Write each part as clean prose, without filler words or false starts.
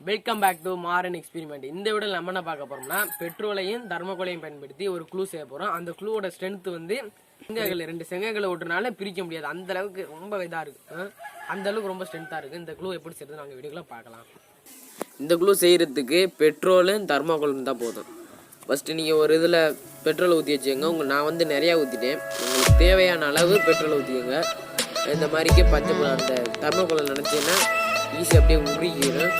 Welcome back to Maran experiment. இந்த விட நம்ம என்ன பார்க்க போறோம்னா பெட்ரோலையும் தர்மோகோலையும் பயன்படுத்தி ஒரு க்ளூ செய்ய போறோம். அந்த க்ளூவோட ஸ்ட்ரென்த் வந்து ரெண்டு செங்கங்களை ஓட்டுறனால பிரிக்க முடியாது, அந்த அளவுக்கு ரொம்ப இதா இருக்கு. அந்த அளவுக்கு ரொம்ப ஸ்ட்ரென்த்தா இருக்கு. இந்த க்ளூ எப்படி செய்யறது நாங்கள் வீடியோக்குள்ள பார்க்கலாம். இந்த க்ளூ செய்யறதுக்கு பெட்ரோலும் தர்மோகோலும் தான் போதும். ஃபர்ஸ்ட் நீங்க ஒரு இதில் பெட்ரோலை ஊற்றி வச்சுக்கோங்க. நான் வந்து நிறையா ஊற்றிட்டேன். உங்களுக்கு தேவையான அளவு பெட்ரோலை ஊற்றிக்கோங்க. இந்த மாதிரிக்கே பச்சை அந்த தர்மோகோலை நினச்சிங்கன்னா ஈஸி அப்படியே உருகிடும்.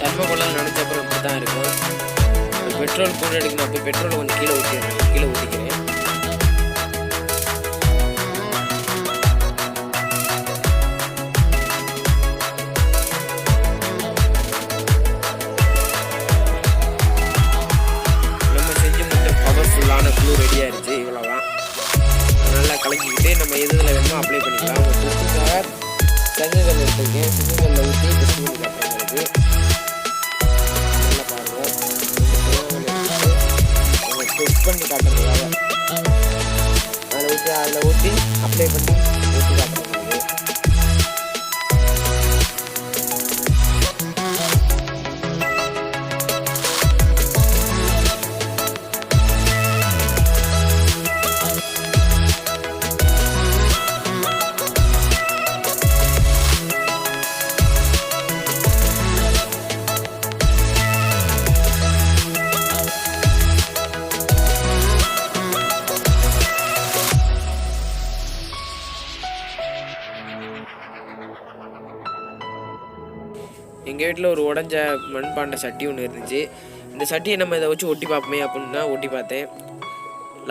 தர்மோகோலாம் நினச்ச அப்புறம் இப்படி தான் இருக்கும். பெட்ரோல் கூட எடுக்கணும். அப்போ பெட்ரோல் கொஞ்சம் கீழே ஊற்றிக்கிறேன். நம்ம செஞ்சு மட்டும் பவர்ஃபுல்லான க்ளூ ரெடி ஆயிடுச்சு. இவ்வளோதான். நல்லா கலக்கிக்கிட்டு நம்ம எதில் வேணுமோ அப்ளை பண்ணிக்கலாம். உங்கள் டெஸ்ட்டுக்காக செங்கல் எடுத்துருக்கேன். செங்கல்ல ஊற்றி டெஸ்ட் பண்ணி காட்டுறேன். டெஸ்ட் பண்ணி காட்டுறதுக்காக அதில் ஊற்றி அப்ளை பண்ணி ஊற்றி காட்டுறது. எங்கள் வீட்டில் ஒரு உடஞ்ச மண்பாண்ட சட்டி ஒன்று இருந்துச்சு. இந்த சட்டியை நம்ம இதை வச்சு ஒட்டி பார்ப்போமே அப்படின்னு தான் ஒட்டி பார்த்தேன்.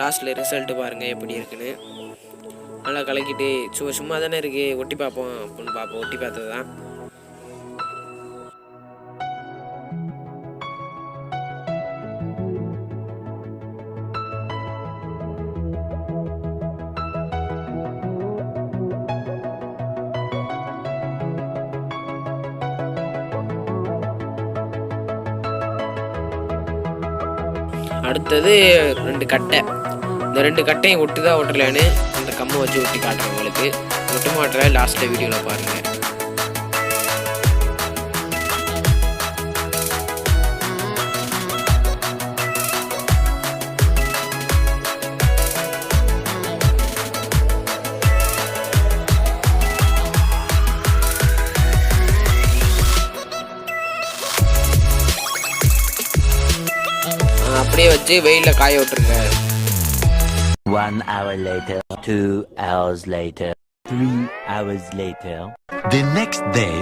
லாஸ்ட்டில் ரிசல்ட்டு பாருங்கள் எப்படி இருக்குன்னு. நல்லா கலக்கிட்டு சும்மா தானே இருக்குது, ஒட்டி பார்ப்போம் அப்படின்னு பார்ப்போம். ஒட்டி பார்த்தது தான். அடுத்தது 2 கட்டை. இந்த 2 கட்டையும் ஒட்டு தான் ஒட்டலான்னு அந்த கம்மை வச்சு ஒட்டி காட்டுறேன் உங்களுக்கு. ஒட்டு மாட்டுற லாஸ்ட்டில் வீடியோவில் பாருங்கள். அப்படியே வச்சு வெயிலில் காய விட்டுருங்க. 1 hour later, 2 hours later, 3 hours later. The next day.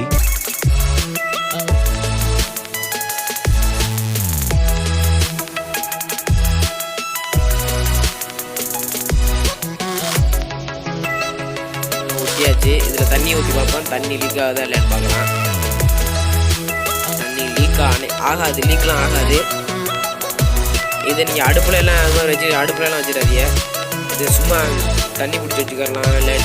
ஊற்றியாச்சு. இதில் தண்ணி ஊற்றி பார்ப்போம். தண்ணி லீக் ஆகுதா இல்லைன்னு பார்க்கலாம். தண்ணி ஆகாது, லீக்லாம் ஆகாது. இதை நீங்கள் அடுப்புலலாம் வச்சு அடுப்புலலாம் வச்சிடாதீங்க. இது சும்மா தண்ணி பிடிச்சி வச்சுக்கலாம். இல்லை